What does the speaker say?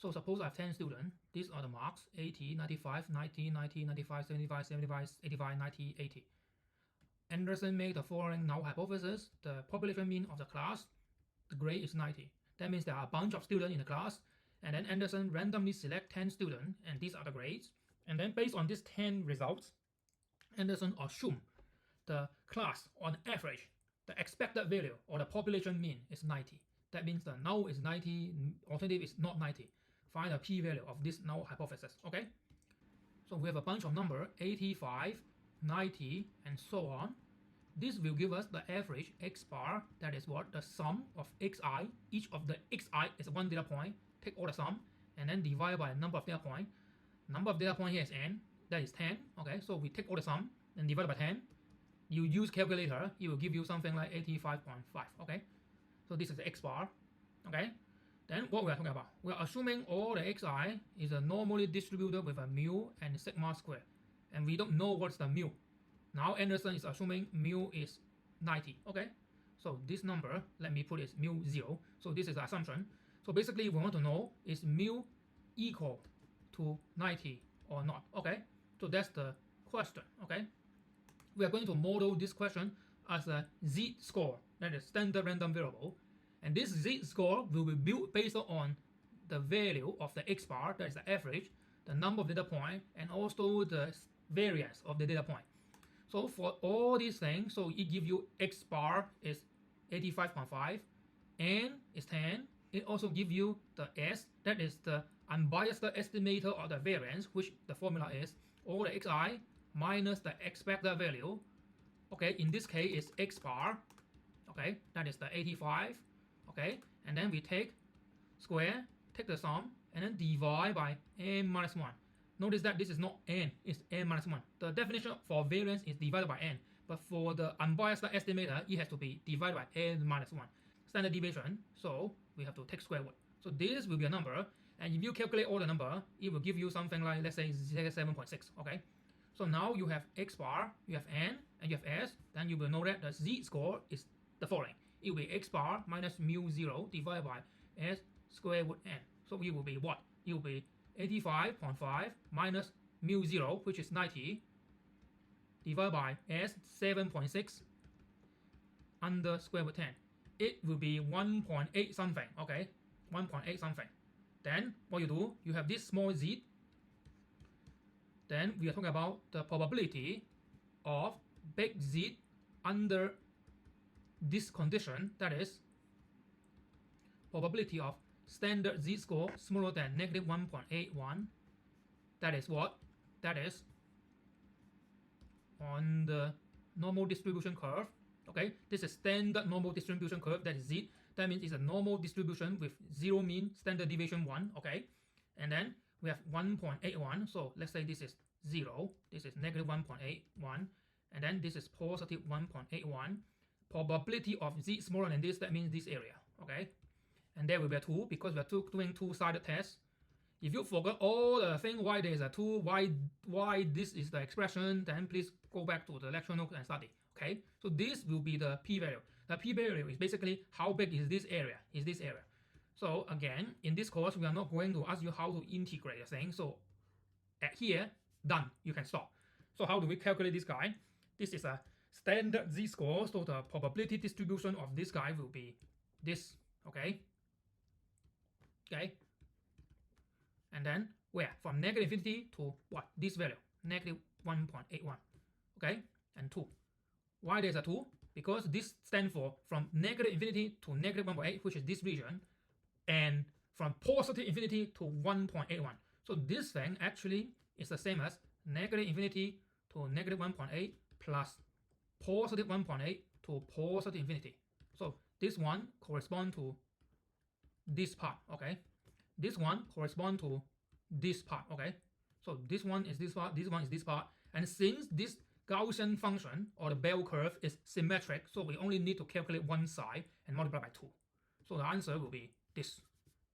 So suppose I have 10 students. These are the marks: 80, 95, 90, 90, 95, 75, 75, 85, 90, 80. Anderson made the following null hypothesis. The population mean of the class, the grade is 90. That means there are a bunch of students in the class, and then Anderson randomly select 10 students, and these are the grades. And then based on these 10 results, Anderson assumed the class on average, the expected value or the population mean is 90. That means the null is 90, alternative is not 90. Find the p-value of this null hypothesis. Okay, so we have a bunch of number 85, 90, and so on. This will give us the average x bar, that is what? The sum of xi. Each of the xi is one data point. Take all the sum and then divide by the number of data point. Number of data point here is n, that is 10. Okay, so we take all the sum and divide by 10. You use calculator, it will give you something like 85.5. Okay, so this is the x bar. Okay, then what we are talking about? We are assuming all the xi is a normally distributed with a mu and sigma square, and we don't know what's the mu. Now Anderson is assuming mu is 90. Okay, so this number, let me put it mu 0. So this is the assumption. So basically we want to know, is mu equal to 90 or not? Okay, so that's the question. Okay, we are going to model this question as a z-score, that is standard random variable, and this z-score will be built based on the value of the x bar, that is the average, the number of data point, and also the variance of the data point. So for all these things, so it gives you x bar is 85.5, n is 10. It also gives you the s, that is the unbiased estimator of the variance, which the formula is all the xi minus the expected value. Okay, in this case is x bar. Okay, that is the 85. Okay, and then we take square, take the sum, and then divide by n minus 1. Notice that this is not n, it's n minus 1. The definition for variance is divided by n, but for the unbiased estimator, it has to be divided by n minus 1. Standard deviation, so we have to take square root. So this will be a number, and if you calculate all the number, it will give you something like, let's say 7.6. Okay, so now you have x bar, you have n, and you have s, then you will know that the z-score is the following. It will be x bar minus mu 0 divided by s square root n. So it will be what? It will be 85.5 minus mu 0, which is 90, divided by s 7.6 under square root 10. It will be 1.8 something. Okay, 1.8 something. Then what you do, you have this small z. Then we are talking about the probability of big z under this condition, that is probability of standard z-score smaller than negative 1.81. That is what? That is on the normal distribution curve. Okay, this is standard normal distribution curve, that is z. That means it's a normal distribution with zero mean, standard deviation 1. Okay, and then we have 1.81. So let's say this is 0, this is negative 1.81, and then this is positive 1.81. Probability of z smaller than this, that means this area. Okay, and there will be a 2 because we are doing two-sided tests. If you forgot all the thing why there is a 2, why this is the expression, then please go back to the lecture notes and study. Okay, so this will be the p-value. The p-value is basically how big is this area, So again, in this course, we are not going to ask you how to integrate the thing. So at here, done, you can stop. So how do we calculate this guy? This is a standard z-score, so the probability distribution of this guy will be this. Okay, and then where? From negative infinity to what? This value, negative 1.81. Okay, and 2. Why there's a 2? Because this stands for from negative infinity to negative 1.8, which is this region, and from positive infinity to 1.81. So this thing actually is the same as negative infinity to negative 1.8 plus positive 1.8 to positive infinity. So this one corresponds to this part. Okay, this one corresponds to this part. Okay, so this one is this part, this one is this part, and since this Gaussian function or the bell curve is symmetric, so we only need to calculate one side and multiply by 2. So the answer will be this.